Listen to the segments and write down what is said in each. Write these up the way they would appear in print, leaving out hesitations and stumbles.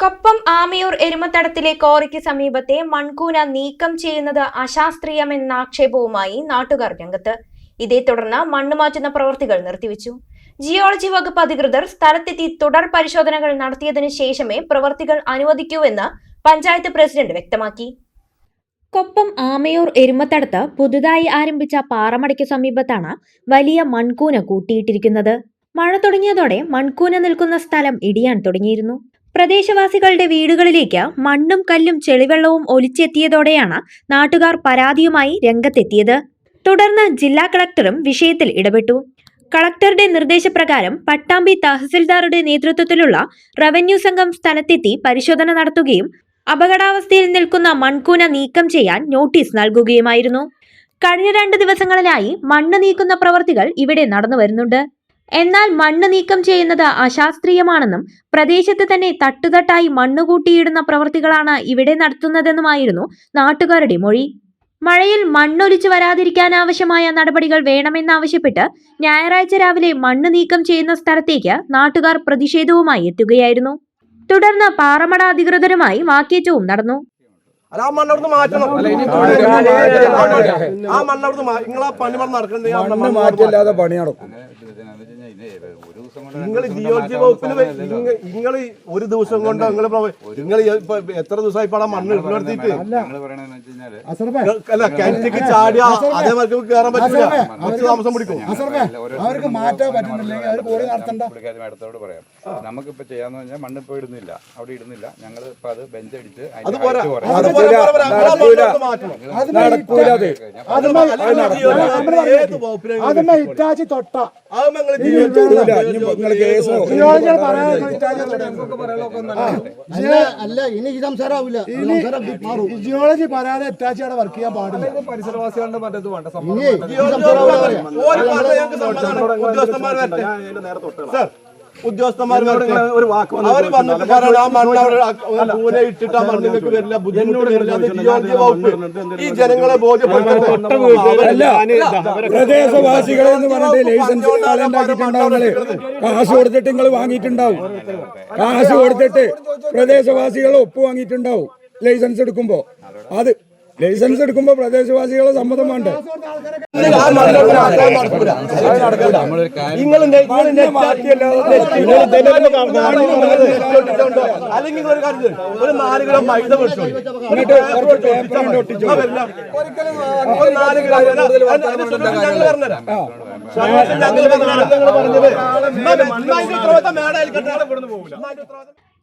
കൊപ്പം ആമയൂർ എരുമത്തടത്തിലെ ക്വാറിക്ക് സമീപത്തെ മൺകൂന നീക്കം ചെയ്യുന്നത് അശാസ്ത്രീയമെന്ന ആക്ഷേപവുമായി നാട്ടുകാർ രംഗത്ത്. ഇതേ തുടർന്ന് മണ്ണ് മാറ്റുന്ന പ്രവൃത്തികൾ നിർത്തിവെച്ചു. ജിയോളജി വകുപ്പ് അധികൃതർ സ്ഥലത്തെത്തി തുടർ പരിശോധനകൾ നടത്തിയതിനു ശേഷമേ പ്രവൃത്തികൾ അനുവദിക്കൂവെന്ന് പഞ്ചായത്ത് പ്രസിഡന്റ് വ്യക്തമാക്കി. കൊപ്പം ആമയൂർ എരുമത്തടത്ത് പുതുതായി ആരംഭിച്ച പാറമടയ്ക്ക് സമീപത്താണ് വലിയ മൺകൂന കൂട്ടിയിട്ടിരിക്കുന്നത്. മഴ തുടങ്ങിയതോടെ മൺകൂന നിൽക്കുന്ന സ്ഥലം ഇടിയാൻ തുടങ്ങിയിരുന്നു. പ്രദേശവാസികളുടെ വീടുകളിലേക്ക് മണ്ണും കല്ലും ചെളിവെള്ളവും ഒലിച്ചെത്തിയതോടെയാണ് നാട്ടുകാർ പരാതിയുമായി രംഗത്തെത്തിയത്. തുടർന്ന് ജില്ലാ കളക്ടറും വിഷയത്തിൽ ഇടപെട്ടു. കളക്ടറുടെ നിർദ്ദേശപ്രകാരം പട്ടാമ്പി തഹസിൽദാറുടെ നേതൃത്വത്തിലുള്ള റവന്യൂ സംഘം സ്ഥലത്തെത്തി പരിശോധന നടത്തുകയും അപകടാവസ്ഥയിൽ നിൽക്കുന്ന മൺകൂന നീക്കം ചെയ്യാൻ നോട്ടീസ് നൽകുകയുമായിരുന്നു. കഴിഞ്ഞ 2 ദിവസങ്ങളിലായി മണ്ണ് നീക്കുന്ന പ്രവർത്തികൾ ഇവിടെ നടന്നു വരുന്നുണ്ട്. എന്നാൽ മണ്ണ് നീക്കം ചെയ്യുന്നത് അശാസ്ത്രീയമാണെന്നും പ്രദേശത്ത് തന്നെ തട്ടുതട്ടായി മണ്ണ് കൂട്ടിയിടുന്ന പ്രവൃത്തികളാണ് ഇവിടെ നടത്തുന്നതെന്നുമായിരുന്നു നാട്ടുകാരുടെ മൊഴി. മഴയിൽ മണ്ണൊലിച്ചു വരാതിരിക്കാനാവശ്യമായ നടപടികൾ വേണമെന്നാവശ്യപ്പെട്ട് ഞായറാഴ്ച രാവിലെ മണ്ണ് നീക്കം ചെയ്യുന്ന സ്ഥലത്തേക്ക് നാട്ടുകാർ പ്രതിഷേധവുമായി എത്തുകയായിരുന്നു. തുടർന്ന് പാറമട അധികൃതരുമായി വാക്കേറ്റവും നടന്നു. നിങ്ങൾ ജിയോളജി വകുപ്പിന് നിങ്ങൾ ഒരു ദിവസം കൊണ്ട് നിങ്ങൾ എത്ര ദിവസമായി ഇപ്പൊ മണ്ണ് നിർത്തിയിട്ട് അല്ല കിണറ്റിക്ക് ചാടിയ അതേമാർക്ക് കയറാൻ പറ്റില്ല, കുറച്ച് താമസം പിടിക്കും. അവർക്ക് മാറ്റാൻ പറ്റുന്നില്ലെങ്കിൽ അടുത്തോട് പറയാം. നമുക്കിപ്പോ ചെയ്യാന്ന് പറഞ്ഞാൽ മണ്ണ് ഇപ്പൊ ഇടുന്നില്ല, അവിടെ ഇടുന്നില്ല. ഞങ്ങൾ ഇപ്പൊ അത് ബെഞ്ചടിച്ച് അല്ല ഇനി ഈ സംസാരമാവില്ല. ജിയോളജി പറയാതെ അറ്റാച്ച് അവിടെ വർക്ക് ചെയ്യാൻ പാടില്ല. പരിസരവാസികളുടെ മറ്റേത് വേണ്ട ഉദ്യോഗസ്ഥന്മാരോട് ഒരു വാക്ക് അവർ വന്നിട്ട് പറയണം ആ മണ്ണ് അവിടെ പൂനെ ഇട്ടിട്ട് ആ മണ്ണ് നിങ്ങൾക്ക് വരില്ല, ബുദ്ധിമുട്ട് വരില്ല. ജിയോളജി വകുപ്പ് ഈ ജനങ്ങളെ പ്രദേശവാസികളെ എന്ന് പറഞ്ഞിട്ട് ലൈസൻസ് ഉണ്ടാക്കിയിട്ടുണ്ടാവുന്നത് കാശ് കൊടുത്തിട്ട് നിങ്ങൾ വാങ്ങിയിട്ടുണ്ടാവും. കാശ് കൊടുത്തിട്ട് പ്രദേശവാസികൾ ഒപ്പ് വാങ്ങിയിട്ടുണ്ടാവും. ലൈസൻസ് എടുക്കുമ്പോ പ്രദേശവാസികളെ സമ്മതം വേണ്ട. അല്ലെങ്കിൽ ഒരു 4 കിലോ മൈദ മേടിച്ചു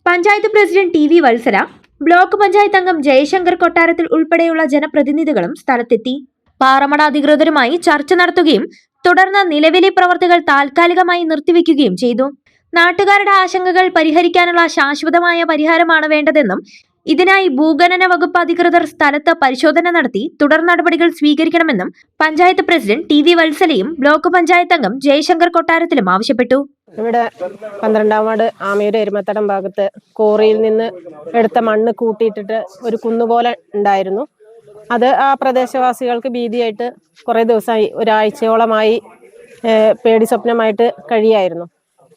panchayat president T V Vatsala, block panchayat അംഗം ജയശങ്കർ കൊട്ടാരത്തിൽ ഉൾപ്പെടെയുള്ള ജനപ്രതിനിധികളും സ്ഥലത്തെത്തി പാറമട അധികൃതരുമായി ചർച്ച നടത്തുകയും തുടർന്ന് നിലവിലെ പ്രവർത്തികൾ താൽക്കാലികമായി നിർത്തിവെക്കുകയും ചെയ്തു. നാട്ടുകാരുടെ ആശങ്കകൾ പരിഹരിക്കാനുള്ള ശാശ്വതമായ പരിഹാരമാണ് വേണ്ടതെന്നും ഇതിനായി ഭൂഖനന വകുപ്പ് അധികൃതർ സ്ഥലത്ത് പരിശോധന നടത്തി തുടർ നടപടികൾ സ്വീകരിക്കണമെന്നും പഞ്ചായത്ത് പ്രസിഡന്റ് ടി വി വത്സലയും ബ്ലോക്ക് പഞ്ചായത്ത് അംഗം ജയശങ്കർ കൊട്ടാരത്തിലും ആവശ്യപ്പെട്ടു. ഇവിടെ 12-ാം വാർഡ് ആമയൂർ എരുമത്തടം ഭാഗത്ത് കോറിയിൽ നിന്ന് എടുത്ത മണ്ണ് കൂട്ടിയിട്ടിട്ട് ഒരു കുന്നുപോലെ ഉണ്ടായിരുന്നു. അത് ആ പ്രദേശവാസികൾക്ക് ഭീതിയായിട്ട് കുറേ ദിവസമായി, ഒരാഴ്ചയോളമായി പേടി സ്വപ്നമായിട്ട് കഴിയായിരുന്നു.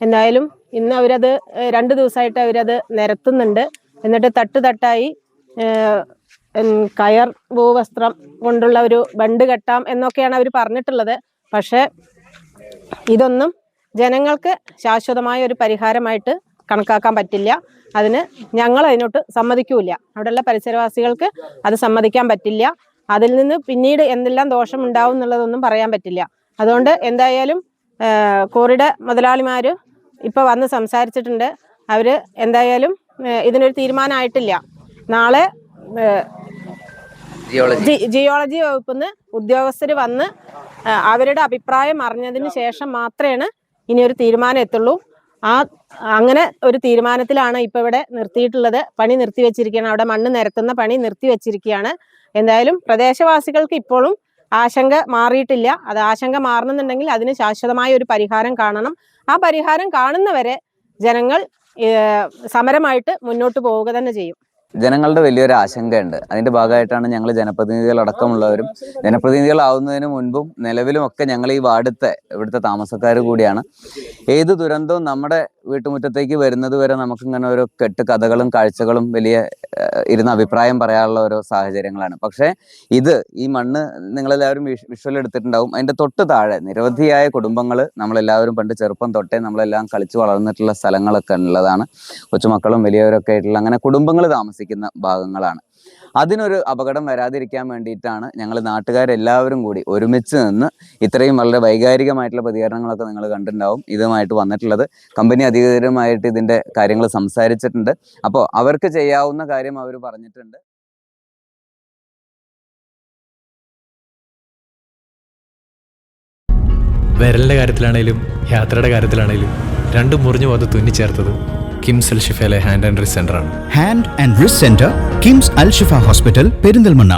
എന്തായാലും ഇന്ന് അവരത് 2 ദിവസമായിട്ട് അവരത് നിരത്തുന്നുണ്ട്. എന്നിട്ട് തട്ടുതട്ടായി കയർ ഭൂവസ്ത്രം കൊണ്ടുള്ള ഒരു ബണ്ട് കെട്ടാം എന്നൊക്കെയാണ് അവർ പറഞ്ഞിട്ടുള്ളത്. പക്ഷേ ഇതൊന്നും ജനങ്ങൾക്ക് ശാശ്വതമായ ഒരു പരിഹാരമായിട്ട് കണക്കാക്കാൻ പറ്റില്ല. അതിന് ഞങ്ങൾ അതിനോട്ട് സമ്മതിക്കൂല. അവിടെയുള്ള പരിസരവാസികൾക്ക് അത് സമ്മതിക്കാൻ പറ്റില്ല. അതിൽ നിന്ന് പിന്നീട് എന്തെല്ലാം ദോഷം ഉണ്ടാവും എന്നുള്ളതൊന്നും പറയാൻ പറ്റില്ല. അതുകൊണ്ട് എന്തായാലും കോറിയുടെ മുതലാളിമാർ ഇപ്പോൾ വന്ന് സംസാരിച്ചിട്ടുണ്ട്. അവർ എന്തായാലും ഇതിനൊരു തീരുമാനമായിട്ടില്ല. നാളെ ജിയോളജി വകുപ്പിൽ നിന്ന് ഉദ്യോഗസ്ഥർ വന്ന് അവരുടെ അഭിപ്രായം അറിഞ്ഞതിന് ശേഷം മാത്രമേ ഇനി ഒരു തീരുമാനം എത്തുള്ളൂ. അങ്ങനെ ഒരു തീരുമാനത്തിലാണ് ഇപ്പൊ ഇവിടെ നിർത്തിയിട്ടുള്ളത്. പണി നിർത്തിവെച്ചിരിക്കുകയാണ്. അവിടെ മണ്ണ് നിരത്തുന്ന പണി നിർത്തിവെച്ചിരിക്കുകയാണ്. എന്തായാലും പ്രദേശവാസികൾക്ക് ഇപ്പോഴും ആശങ്ക മാറിയിട്ടില്ല. അത് ആശങ്ക മാറണമെന്നുണ്ടെങ്കിൽ അതിന് ശാശ്വതമായ ഒരു പരിഹാരം കാണണം. ആ പരിഹാരം കാണുന്നവരെ ജനങ്ങൾ സമരമായിട്ട് മുന്നോട്ട് പോവുക തന്നെ ചെയ്യും. ജനങ്ങളുടെ വലിയൊരു ആശങ്കയുണ്ട്. അതിന്റെ ഭാഗമായിട്ടാണ് ഞങ്ങൾ ജനപ്രതിനിധികളടക്കമുള്ളവരും ജനപ്രതിനിധികളാവുന്നതിന് മുൻപും നിലവിലും ഒക്കെ ഞങ്ങൾ ഈ ഇവിടുത്തെ താമസക്കാർ കൂടിയാണ്. ഏത് ദുരന്തവും നമ്മുടെ വീട്ടുമുറ്റത്തേക്ക് വരുന്നത് വരെ നമുക്കിങ്ങനെ ഓരോ കെട്ട് കഥകളും കാഴ്ചകളും വലിയ ഇരുന്ന് അഭിപ്രായം പറയാനുള്ള ഓരോ സാഹചര്യങ്ങളാണ്. പക്ഷേ ഈ മണ്ണ് നിങ്ങളെല്ലാവരും വിഷ്വൽ എടുത്തിട്ടുണ്ടാവും. അതിന്റെ തൊട്ട് താഴെ നിരവധിയായ കുടുംബങ്ങൾ നമ്മളെല്ലാവരും പണ്ട് ചെറുപ്പം തൊട്ടേ നമ്മളെല്ലാം കളിച്ചു വളർന്നിട്ടുള്ള സ്ഥലങ്ങളൊക്കെ ഉള്ളതാണ്. കൊച്ചുമക്കളും വലിയവരൊക്കെ ആയിട്ടുള്ള അങ്ങനെ കുടുംബങ്ങൾ താമസിക്കുന്ന ഭാഗങ്ങളാണ്. അതിനൊരു അപകടം വരാതിരിക്കാൻ വേണ്ടിയിട്ടാണ് ഞങ്ങൾ നാട്ടുകാരെല്ലാവരും കൂടി ഒരുമിച്ച് നിന്ന് ഇത്രയും വളരെ വൈകാരികമായിട്ടുള്ള പ്രതികരണങ്ങളൊക്കെ നിങ്ങൾ കണ്ടിട്ടുണ്ടാവും. ഇതുമായിട്ട് വന്നിട്ടുള്ളത് കമ്പനി അധികൃതരുമായിട്ട് ഇതിന്റെ കാര്യങ്ങൾ സംസാരിച്ചിട്ടുണ്ട്. അപ്പോൾ അവർക്ക് ചെയ്യാവുന്ന കാര്യം അവർ പറഞ്ഞിട്ടുണ്ട്. വിരലിന്റെ കാര്യത്തിലാണേലും യാത്രയുടെ കാര്യത്തിലാണേലും രണ്ടും മുറിഞ്ഞു പോകാതെ തുന്നിച്ചേർത്തത് കിംസ് അൽ ഷിഫയിലെ ഹാൻഡ് ആൻഡ് റിസ്റ്റ് സെന്ററാണ്. Hand and wrist centre, KIMS Al Shifa hospital, Perinthalmanna.